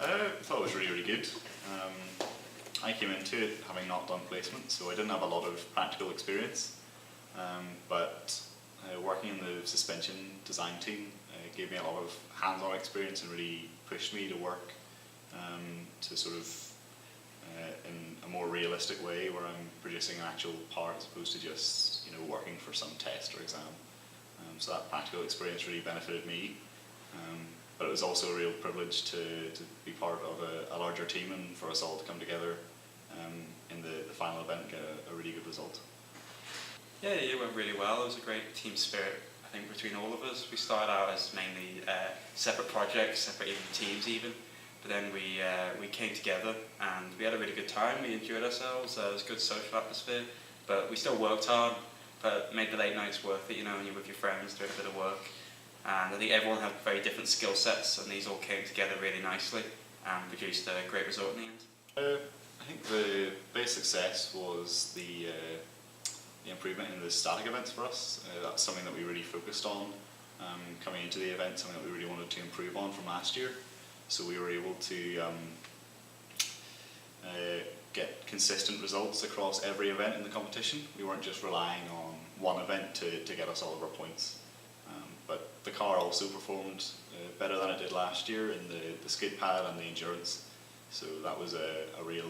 I thought it was really good. I came into it having not done placement, so I didn't have a lot of practical experience. But working in the suspension design team gave me a lot of hands-on experience and really pushed me to work to sort of in a more realistic way, where I'm producing an actual part as opposed to just working for some test or exam. So that practical experience really benefited me. But it was also a real privilege to be part of a larger team and for us all to come together in the final event and get a really good result. Yeah, it went really well. There was a great team spirit, I think, between all of us. We started out as mainly separate projects, separate teams even, but then we came together and we had a really good time. We enjoyed ourselves. It was a good social atmosphere, but we still worked hard, but made the late nights worth it, when you're with your friends doing a bit of work. And I think everyone had very different skill sets, and these all came together really nicely and produced a great result in the end. I think the biggest success was the improvement in the static events for us. That's something that we really focused on coming into the event, something that we really wanted to improve on from last year. So we were able to get consistent results across every event in the competition. We weren't just relying on one event to get us all of our points. But the car also performed better than it did last year in the skid pad and the endurance. So that was a real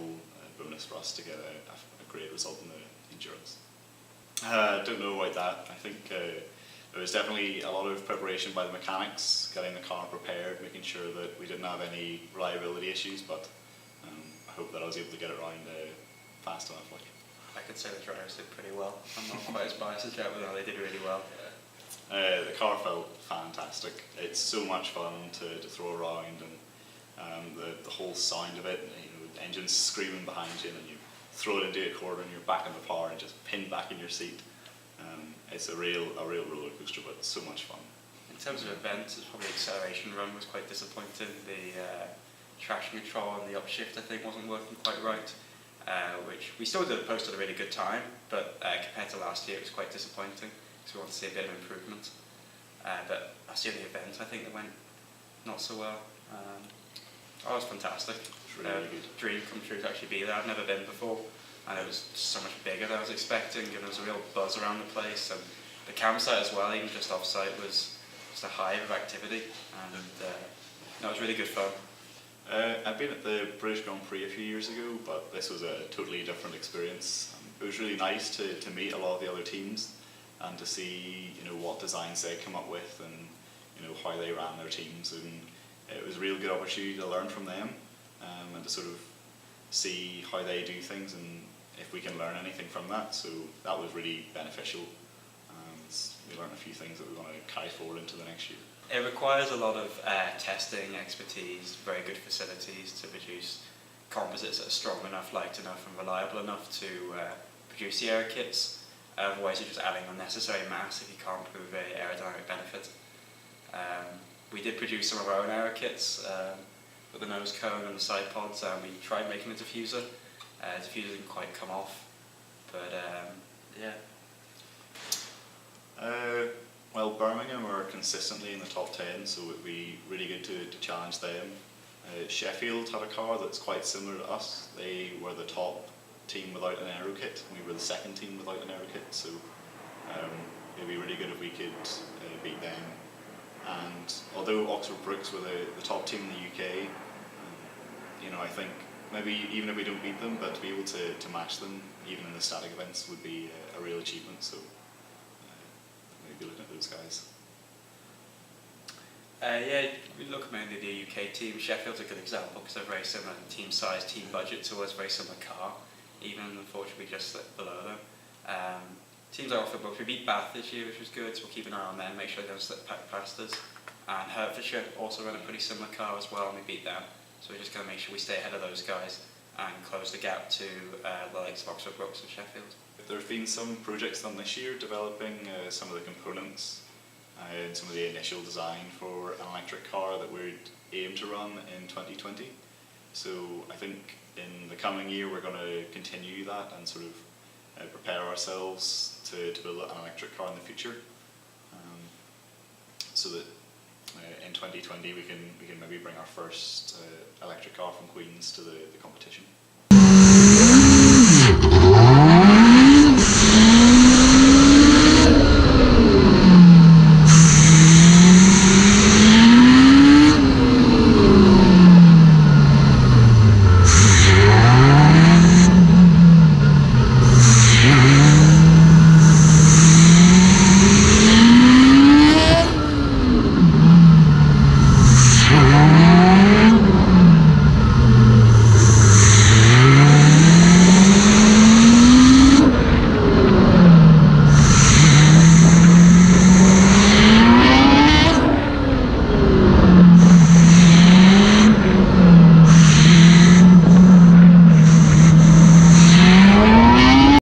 bonus for us to get a great result in the endurance. I don't know about that. I think there was definitely a lot of preparation by the mechanics, getting the car prepared, making sure that we didn't have any reliability issues, but I hope that I was able to get it around fast enough. I could say the drivers did pretty well. I'm not quite as biased as Jack, but no, they did really well. The car felt fantastic. It's so much fun to throw around, and the whole sound of it, the engine's screaming behind you, and then you throw it into a corner and you're back in the power and just pinned back in your seat. It's a real roller coaster, but it's so much fun. In terms of events, it's probably the acceleration run was quite disappointing. The traction control and the upshift, I think, wasn't working quite right, which we still posted a really good time, but compared to last year it was quite disappointing, because we want to see a bit of improvement. But that's the only event I think that went not so well. It was fantastic. It's really good. Dream come true to actually be there. I've never been before, and it was so much bigger than I was expecting, and there was a real buzz around the place, and the campsite as well, even just off-site, was just a hive of activity, and it was really good fun. I've been at the British Grand Prix a few years ago, but this was a totally different experience. It was really nice to meet a lot of the other teams and to see what designs they come up with and how they ran their teams, and it was a real good opportunity to learn from them and to sort of see how they do things and if we can learn anything from that. So that was really beneficial. We learned a few things that we want to carry forward into the next year. It requires a lot of testing, expertise, very good facilities to produce composites that are strong enough, light enough and reliable enough to produce the air kits. Otherwise you're just adding unnecessary mass if you can't prove an aerodynamic benefit. We did produce some of our own air kits with the nose cone and the side pods, and we tried making a diffuser. The diffuser didn't quite come off, but yeah. Well, Birmingham are consistently in the top 10, so it would be really good to challenge them. Sheffield had a car that's quite similar to us. They were the top team without an aero kit. We were the second team without an aero kit, so it would be really good if we could beat them. And although Oxford Brookes were the top team in the UK, I think maybe even if we don't beat them, but to be able to match them, even in the static events, would be a real achievement. So maybe looking at those guys. Yeah, we look mainly at the UK team. Sheffield's a good example because they're very similar in team size, team budget to us, very similar car, even unfortunately just slipped below them. Teams like Oxford Brookes, we beat Bath this year, which was good, so we'll keep an eye on them, make sure they don't slip past us. And Hertfordshire also run a pretty similar car as well, and we beat them. So we're just going to make sure we stay ahead of those guys and close the gap to the likes of Oxford Brookes and Sheffield. There have been some projects done this year developing some of the components and some of the initial design for an electric car that we'd aim to run in 2020. So I think in the coming year we're going to continue that and sort of prepare ourselves to build an electric car in the future, so that in 2020 we can maybe bring our first electric car from Queen's to the competition.